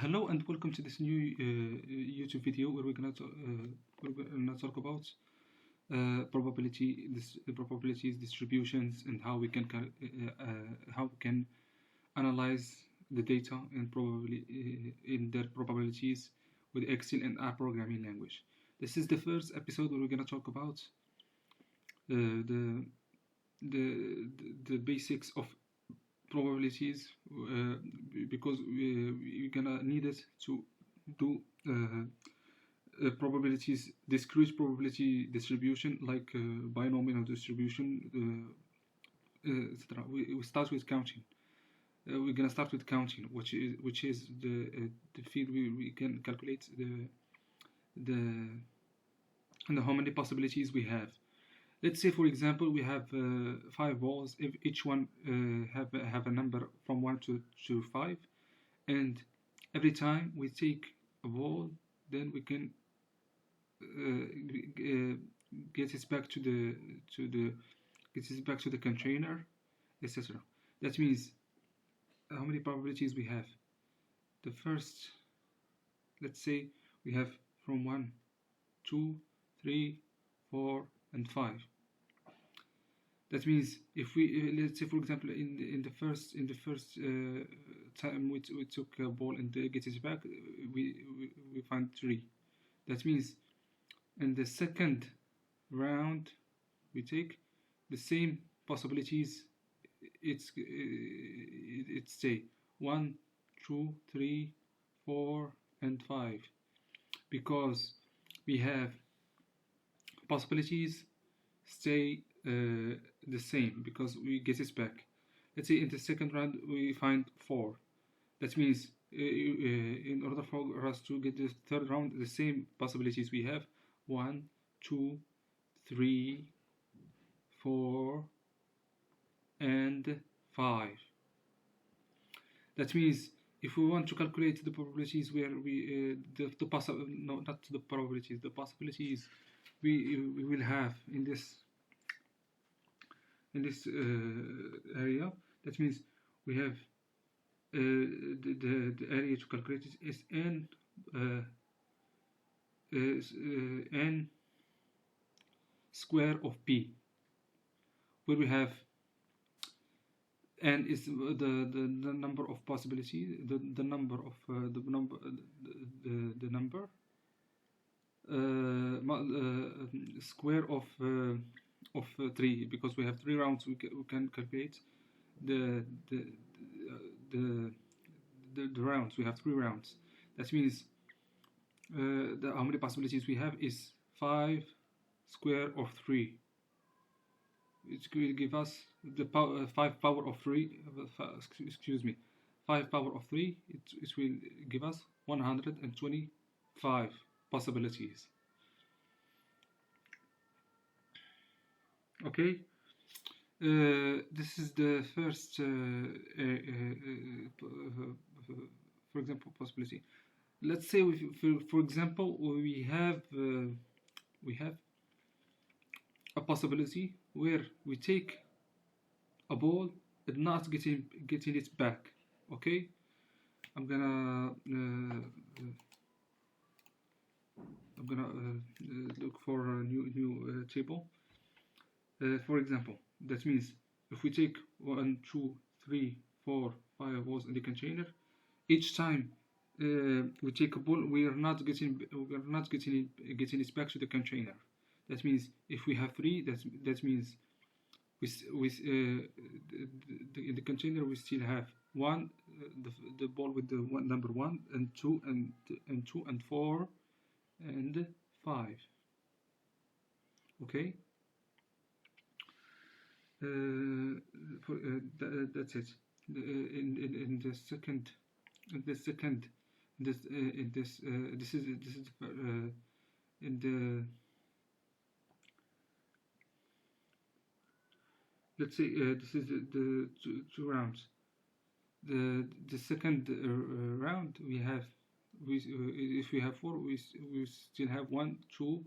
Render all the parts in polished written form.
Hello and welcome to this new YouTube video where we're gonna talk about probabilities, distributions, and how we can analyze the data and probably in their probabilities with Excel and R programming language. This is the first episode where we're gonna talk about the the basics of probabilities because we're gonna need it to do probabilities, discrete probability distribution like binomial distribution, etc. We start with counting. We're gonna start with counting, which is the field we can calculate the how many possibilities we have. Let's say, for example, we have five balls. If each one have a number from 1 to 5, and every time we take a ball, then we can get it back to the container, etc. That means how many probabilities we have. The first, let's say, we have from 1, 2, 3, 4, and 5. That means if we let's say, for example, in the first time we took a ball and get it back, we find 3. That means in the second round we take the same possibilities. It's say 1, 2, 3, 4, and 5, because we have possibilities stay the same because we get it back. Let's say in the second round we find 4. That means in order for us to get the third round, the same possibilities we have 1, 2, 3, 4, and 5. That means if we want to calculate the probabilities where we no, not the probabilities, the possibilities we will have in this area. That means we have the area to calculate it is n square of p, where we have n is the number of possibilities, the number of the number square of 3, because we have 3 rounds. We can calculate the rounds. We have 3 rounds. That means how many possibilities we have is 5 square of 3. It will give us the 5 power of 3. Excuse me, 5 power of 3. It will give us 125 possibilities. Okay. This is the first, for example, possibility. Let's say, for example, we have a possibility where we take a ball and not getting it back. Okay, I'm gonna look for a new table. For example, that means if we take 1, 2, 3, 4, 5 balls in the container, each time we take a ball, we are not getting it back to the container. That means if we have 3, that means in the container we still have 1, the ball with the number 1 and 2 and 2 and 4 and 5. Okay. That's it. In the second, this is in the, let's say, this is the two rounds. The second round we have, if we have 4, we still have 1, 2,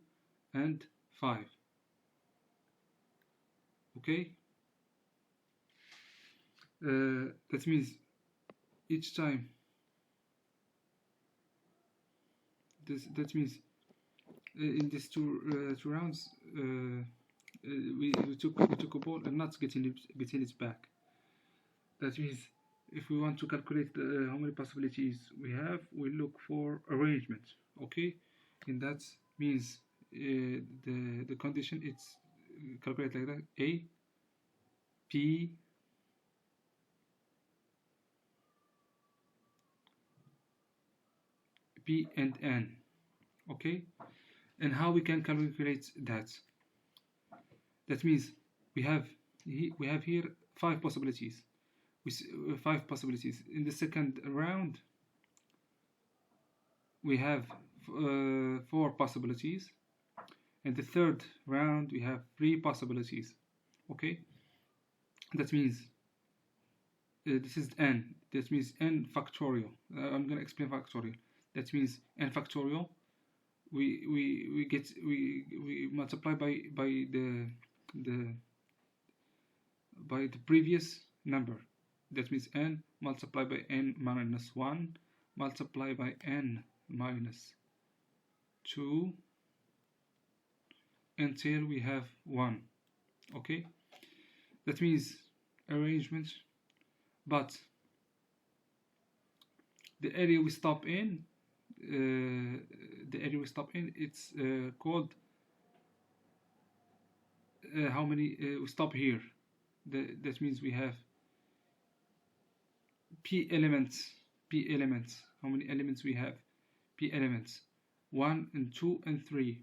and 5. Okay. That means each time That means in these two rounds we took a ball and not getting it back. That means if we want to calculate how many possibilities we have, we look for arrangement. Okay, and that means the condition it's calculated like that: A, P, P and N. Okay, and how we can calculate that? That means we have here 5 possibilities. With 5 possibilities. In the second round, we have 4 possibilities. In the third round, we have 3 possibilities. Okay, that means this is n. That means n factorial. I'm gonna explain factorial. That means n factorial. We multiply by the previous number. That means n multiplied by n minus 1 multiplied by n minus 2 until we have 1. Okay, that means arrangement, but the area we stop in it's called how many we stop here. That means we have p elements. How many elements we have? P elements 1 and 2 and 3.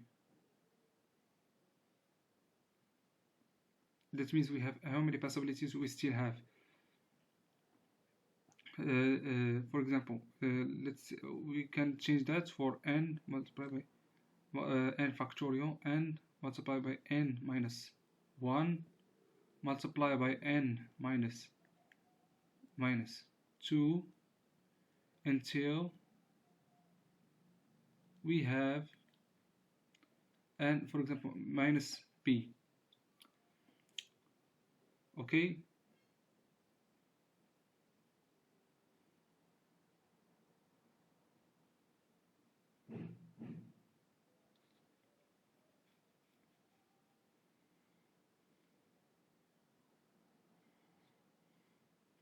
That means we have how many possibilities we still have. For example, we can change that for n multiplied by n factorial, n multiplied by n minus 1 multiplied by n minus 2 until we have n, for example, minus p. Okay,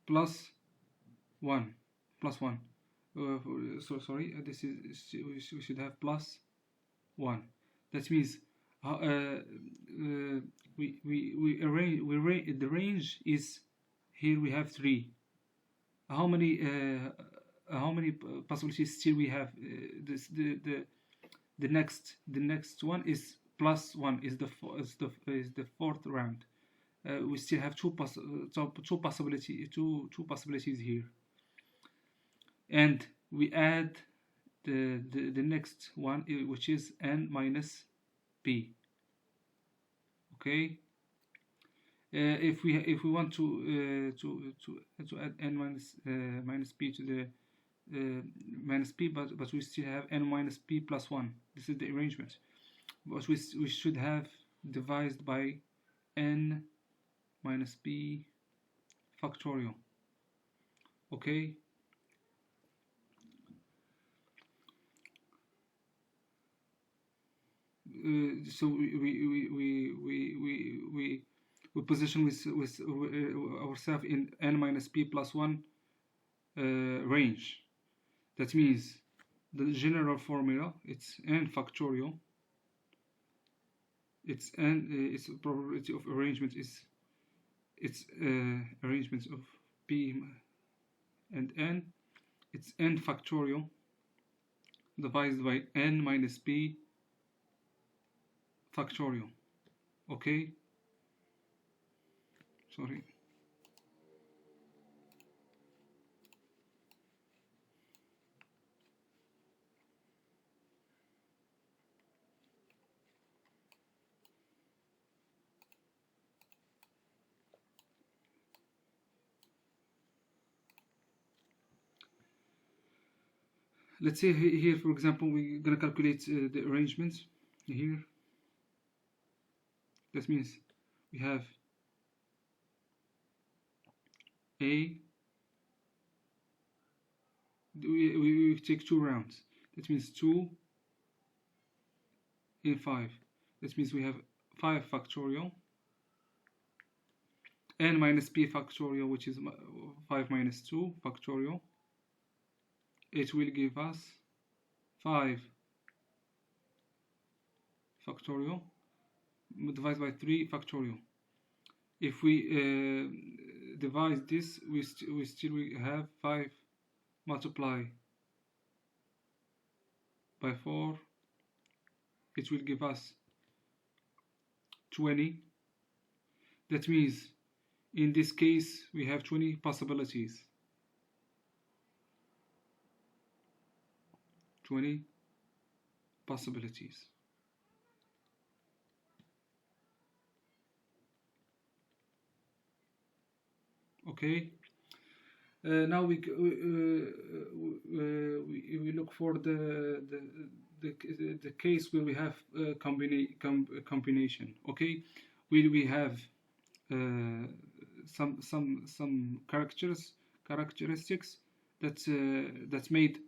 plus 1 so sorry, this is we should have plus 1. That means we arrange the range is here we have 3. How many possibilities still we have? The next one is plus 1 is the fourth round. We still have two possibilities here, and we add the next one, which is n minus p. Okay, if we want to add n minus p to the minus p, but we still have n minus p plus 1. This is the arrangement, but we should have divided by n minus p factorial. Okay, so we position with ourselves in n minus p plus 1 range. That means the general formula, it's n factorial. It's n. Its probability of arrangement is arrangements of p and n. It's n factorial divided by n minus p factorial. Okay, sorry. Let's say here, for example, we're gonna calculate the arrangements here. That means we have A. We take 2 rounds. That means 2 in 5. This means we have 5 factorial n minus p factorial, which is 5 minus 2 factorial. It will give us 5 factorial divided by 3 factorial. If we divide this, we still have 5 multiply by 4. It will give us 20. That means in this case we have 20 possibilities. 20 possibilities. Okay. Now we look for the case where we have combination. Okay, where we have some characteristics that's made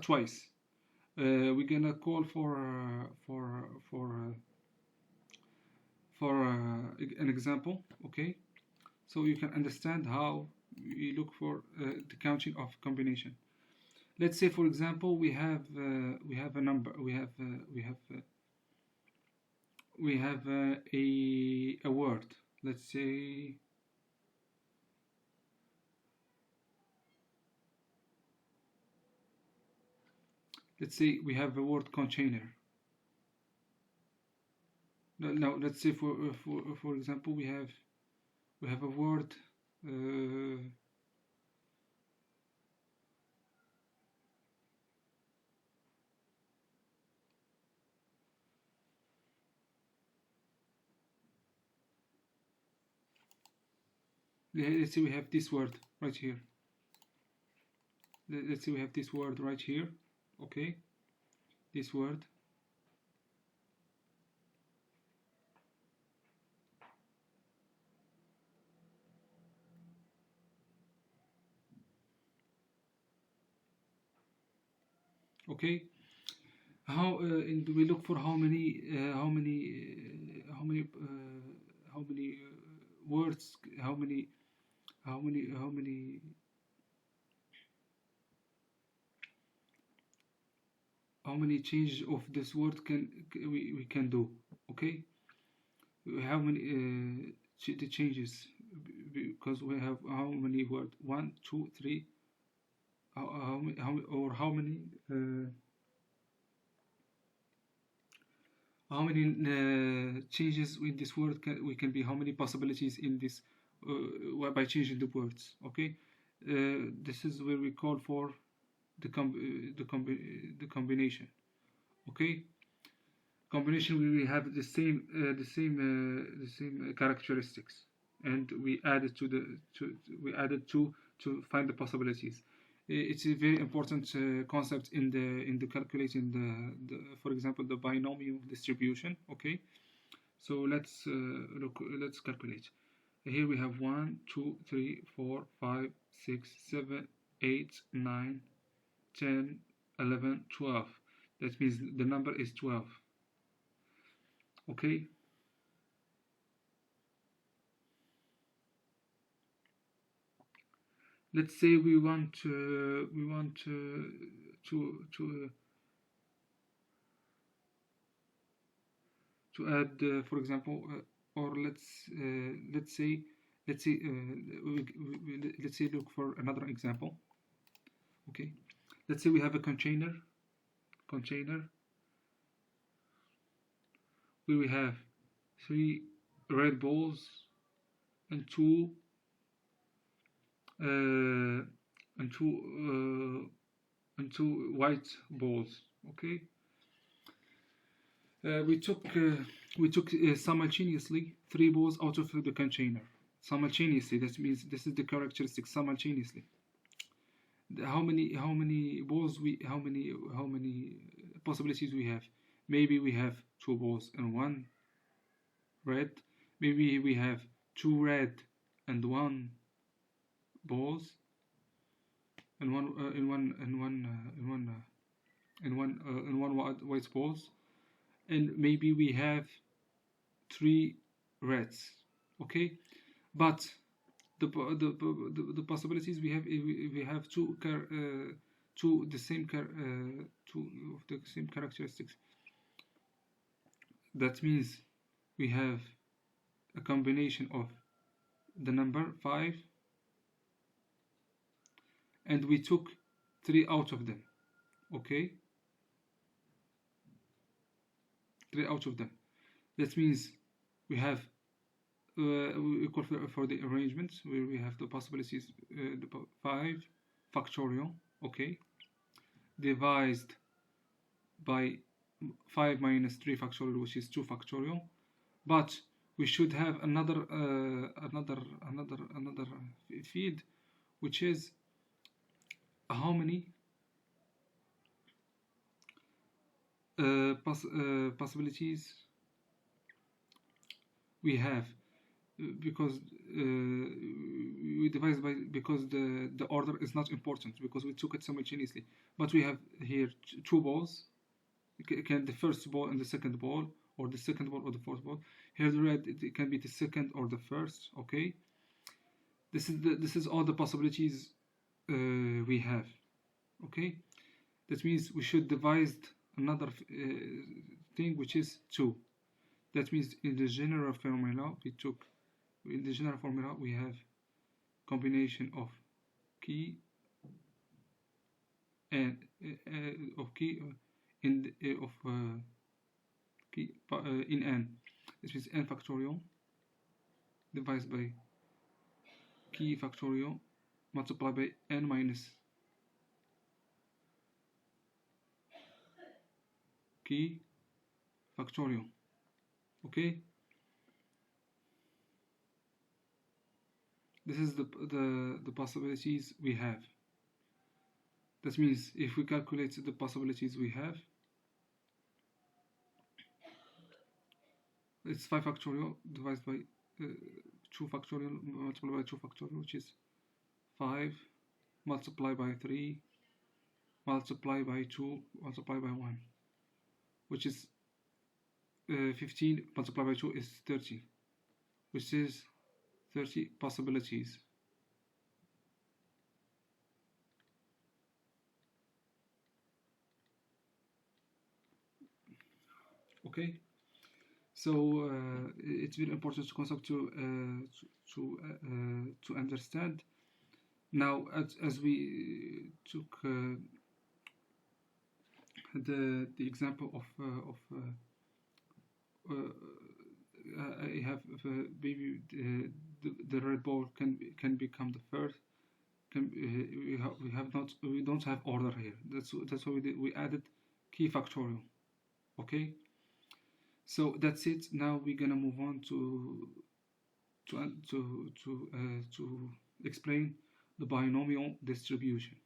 twice. We're gonna call for an example. Okay, so you can understand how we look for the counting of combination. Let's say, for example, we have a number. We have a word. Let's say we have a word container. Now let's say for example we have a word let's say we have this word right here. Let's say we have this word right here. Okay, this word. Okay, how do we look for how many words, how many changes of this word we can do? Okay, how many the changes, because we have how many words? 1, 2, 3. How many changes with this word we can be? How many possibilities in this by changing the words? Okay, this is where we call for the combination. Okay, combination we have the same characteristics, and we added to find the possibilities. It's a very important concept in the calculating the for example the binomial distribution. Okay, so let's calculate. Here we have 1, 2, 3, 4, 5, 6, 7, 8, 9, 10, 11, 12. That means the number is 12. Okay, let's say we want to add for example or let's say look for another example. Okay, let's say we have a container where we have 3 red balls and 2 white balls. Okay, we took simultaneously 3 balls out of the container. Simultaneously, that means this is the characteristic, simultaneously. How many balls how many possibilities we have? Maybe we have 2 balls and 1 red. Maybe we have 2 red and 1 balls and one white balls. and maybe we have 3 reds. Okay, but the possibilities we have, if we have two the same two of the same characteristics, that means we have a combination of the number 5, and we took 3 out of them. Okay, 3 out of them. That means we have equal for the arrangements, where we have the possibilities, the 5 factorial, okay, divided by 5 minus 3 factorial, which is 2 factorial. But we should have another field, which is how many possibilities we have, because we divide by, because the order is not important, because we took it simultaneously. But we have here 2 balls. It can the first ball and the second ball, or the second ball or the fourth ball. Here the red, it can be the second or the first. Okay, this is all the possibilities we have. Okay, that means we should devise another thing, which is 2. That means in the general formula we have combination of key and of key in of key in n. This means n factorial divided by key factorial multiplied by n minus key factorial. Okay, this is the possibilities we have. That means if we calculate the possibilities we have, it's 5 factorial divided by 2 factorial multiplied by 2 factorial, which is 5 multiplied by 3 multiplied by 2 multiplied by 1, which is 15 multiplied by 2 is 30, which is 30 possibilities. Okay, so it's very important concept to understand. Now, as we took the example of I have maybe the red ball can become the first. We don't have order here. That's why we added key factorial. Okay, so that's it. Now we're gonna move on to explain the binomial distribution.